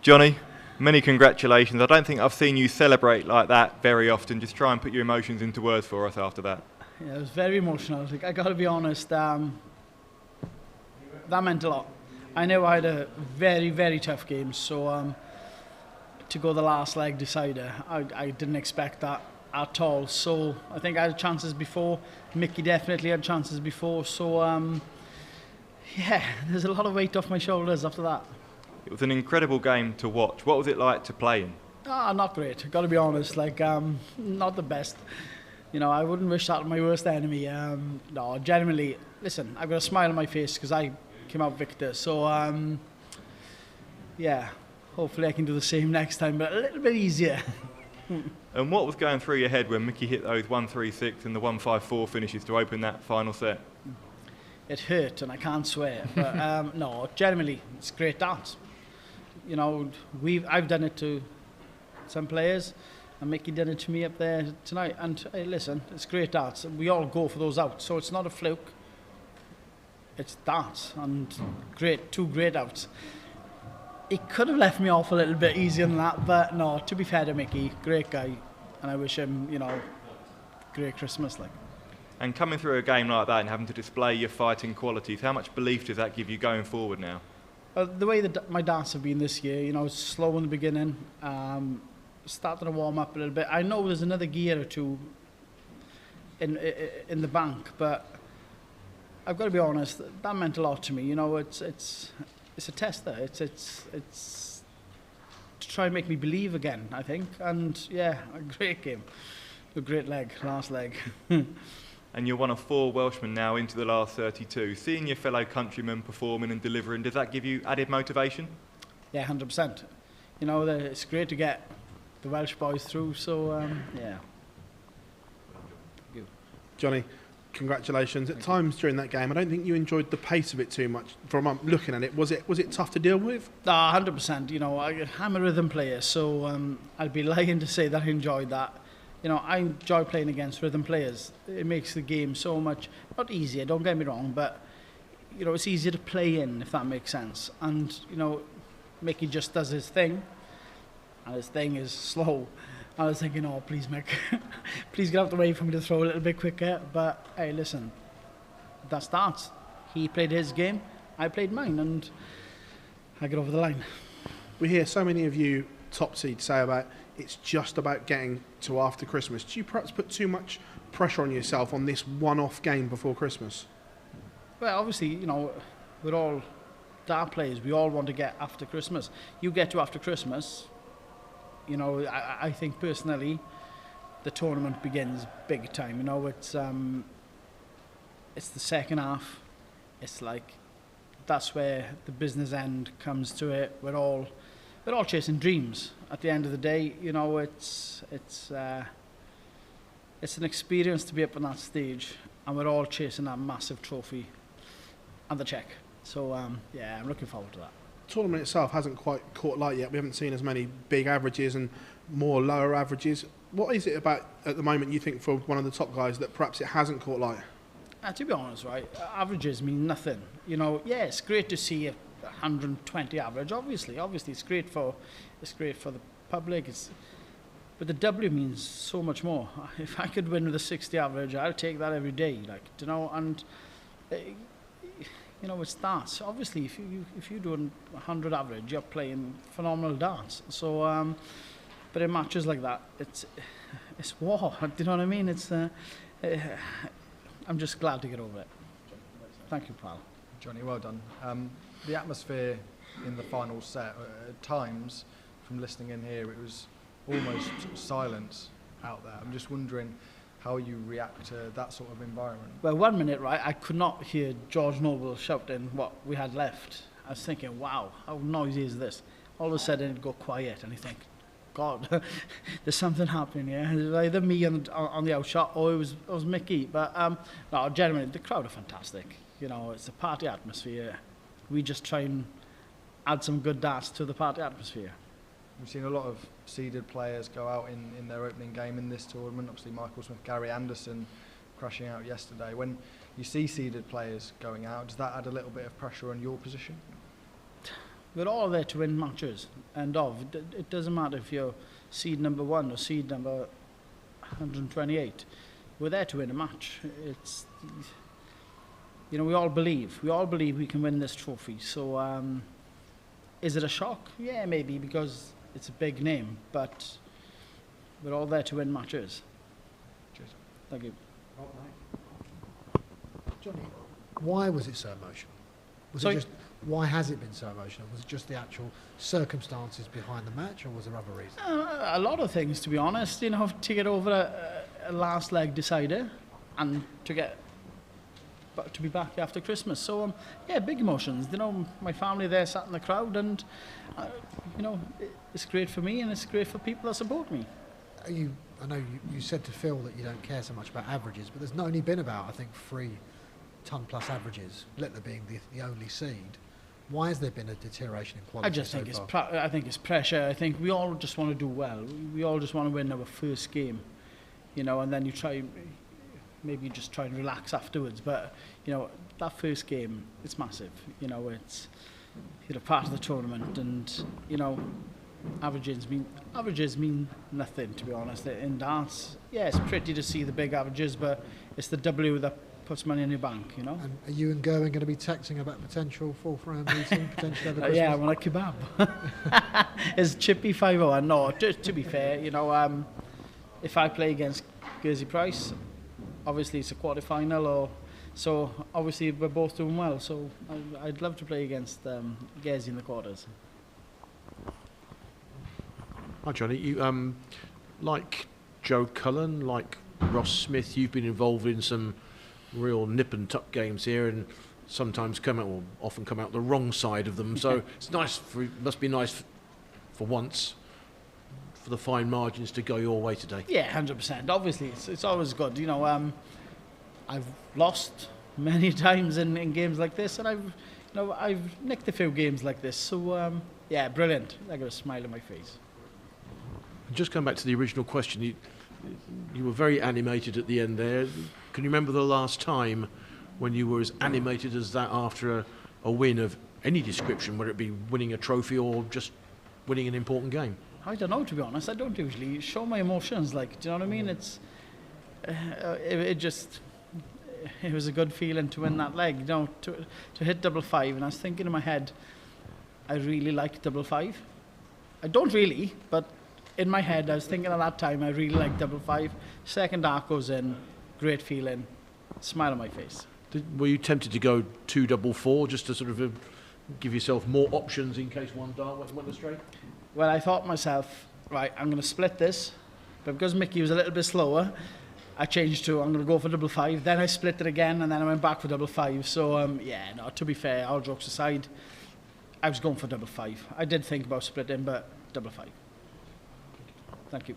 Jonny, many congratulations. I don't think I've seen you celebrate like that very often. Just try and put your emotions into words for us after that. Yeah, it was very emotional. I got to be honest, that meant a lot. I know I had a very, very tough game, so to go the last leg decider, I didn't expect that at all. So I think I had chances before. Mickey definitely had chances before. So yeah, there's a lot of weight off my shoulders after that. It was an incredible game to watch. What was it like to play in? Not great. Got to be honest. Not the best. You know, I wouldn't wish that on my worst enemy. No, generally, listen, I've got a smile on my face because I came out victor. So yeah, hopefully I can do the same next time, but a little bit easier. And what was going through your head when Mickey hit those 1-3-6 and the 1-5-4 finishes to open that final set? It hurt, and I can't swear. But no, generally, it's great darts. You know, I've done it to some players, and Mickey did it to me up there tonight. And hey, listen, it's great darts. We all go for those outs, so it's not a fluke. It's darts, and two great outs. He could have left me off a little bit easier than that, but no, to be fair to Mickey, great guy, and I wish him, you know, great Christmas. And coming through a game like that and having to display your fighting qualities, how much belief does that give you going forward now? The way that my darts have been this year, you know, it's slow in the beginning, starting to warm up a little bit. I know there's another gear or two in the bank, but I've got to be honest, that meant a lot to me. You know, it's a tester. It's to try and make me believe again, I think. And yeah, a great game, a great leg, last leg. And you're one of 4 Welshmen now into the last 32. Seeing your fellow countrymen performing and delivering, does that give you added motivation? Yeah, 100%. You know, it's great to get the Welsh boys through, so yeah. Jonny, congratulations. At times during that game, I don't think you enjoyed the pace of it too much. From looking at it, was it tough to deal with? 100%. You know, I'm a rhythm player, so I'd be lying to say that I enjoyed that. You know, I enjoy playing against rhythm players. It makes the game so much, not easier, don't get me wrong, but, you know, it's easier to play in, if that makes sense. And, you know, Mickey just does his thing, and his thing is slow. I was thinking, oh, please, Mick, please get out the way for me to throw a little bit quicker. But, hey, listen, that starts. He played his game, I played mine, and I got over the line. We hear so many of you top seed say about it's just about getting to after Christmas. Do you perhaps put too much pressure on yourself on this one-off game before Christmas? Well, obviously, you know, we're all dart players. We all want to get after Christmas. You get to after Christmas, you know, I think personally, the tournament begins big time. You know, it's the second half. It's like that's where the business end comes to it. We're all chasing dreams. At the end of the day, you know, it's an experience to be up on that stage, and we're all chasing that massive trophy and the check. So yeah, I'm looking forward to that. The tournament itself hasn't quite caught light yet. We haven't seen as many big averages and more lower averages. What is it about at the moment you think for one of the top guys that perhaps it hasn't caught light? To be honest, right, averages mean nothing. You know, yeah, it's great to see a 120 average. Obviously, it's great for the public. But the W means so much more. If I could win with a 60 average, I'll take that every day. Like, you know, and you know, it's darts. Obviously, if you do 100 average, you're playing phenomenal darts. So, but in matches like that, it's war. Do you know what I mean? I'm just glad to get over it. Thank you, pal. Jonny, well done. The atmosphere in the final set, at times, from listening in here, it was almost silence out there. I'm just wondering how you react to that sort of environment. Well, 1 minute, right, I could not hear George Noble shouting what we had left. I was thinking, wow, how noisy is this? All of a sudden it'd go quiet, and you think, God, there's something happening here. It was either me on the outshot, or it was Mickey. But no, generally, the crowd are fantastic. You know, it's a party atmosphere. We just try and add some good darts to the party atmosphere. We've seen a lot of seeded players go out in their opening game in this tournament. Obviously, Michael Smith, Gary Anderson crashing out yesterday. When you see seeded players going out, does that add a little bit of pressure on your position? we're all there to win matches. It doesn't matter if you're seed number 1 or seed number 128. We're there to win a match. It's, you know, we all believe we can win this trophy. So is it a shock? Yeah, maybe, because it's a big name, but we're all there to win matches. Cheers. Thank you. Jonny, why was it so emotional? Sorry? Why has it been so emotional? Was it just the actual circumstances behind the match, or was there other reasons? A lot of things, to be honest. You know, to get over a last leg decider, and to be back after Christmas. So yeah, big emotions. You know, my family there sat in the crowd, and you know, it's great for me, and it's great for people that support me. I know you said to Phil that you don't care so much about averages, but there's only been about, I think, 3 ton-plus averages, Littler being the only seed. Why has there been a deterioration in quality? I just think I think it's pressure. I think we all just want to do well. We all just want to win our first game, you know, and then you maybe just try and relax afterwards. But you know, that first game, it's massive. You know, it's you're a part of the tournament, and you know, averages mean nothing, to be honest. In darts, yeah, it's pretty to see the big averages, but it's the W that puts money in your bank, you know. And are you and Gerwin going to be texting about potential 4th round meeting, potentially over Christmas? Yeah, I want a kebab. Is Chippy 5-0? No, to be fair, you know, if I play against Gersey Price, obviously it's a quarter-final, so obviously we're both doing well, so I'd love to play against Gersey in the quarters. Hi Jonny, you like Joe Cullen, like Ross Smith, you've been involved in some real nip and tuck games here, and sometimes often come out the wrong side of them. So it's nice. Must be nice for once for the fine margins to go your way today. Yeah, 100%. Obviously, it's always good. You know, I've lost many times in games like this, and I've nicked a few games like this. So yeah, brilliant. I got a smile on my face. Just going back to the original question, you were very animated at the end there. Can you remember the last time when you were as animated as that after a win of any description, whether it be winning a trophy or just winning an important game? I don't know, to be honest. I don't usually show my emotions. Like, do you know what I mean? It's it was a good feeling to win that leg. You know, to hit 5-5, and I was thinking in my head, I really like 5-5. I don't really, but in my head, I was thinking at that time, I really like 5-5. Second arc goes in, great feeling, smile on my face. Were you tempted to go 2-4 just to sort of give yourself more options in case one dart went astray? Well, I thought myself, right, I'm going to split this, but because Mickey was a little bit slower, I changed to, I'm going to go for 5-5. Then I split it again, and then I went back for 5-5. So, yeah, no, to be fair, all jokes aside, I was going for 5-5. I did think about splitting, but 5-5. Thank you.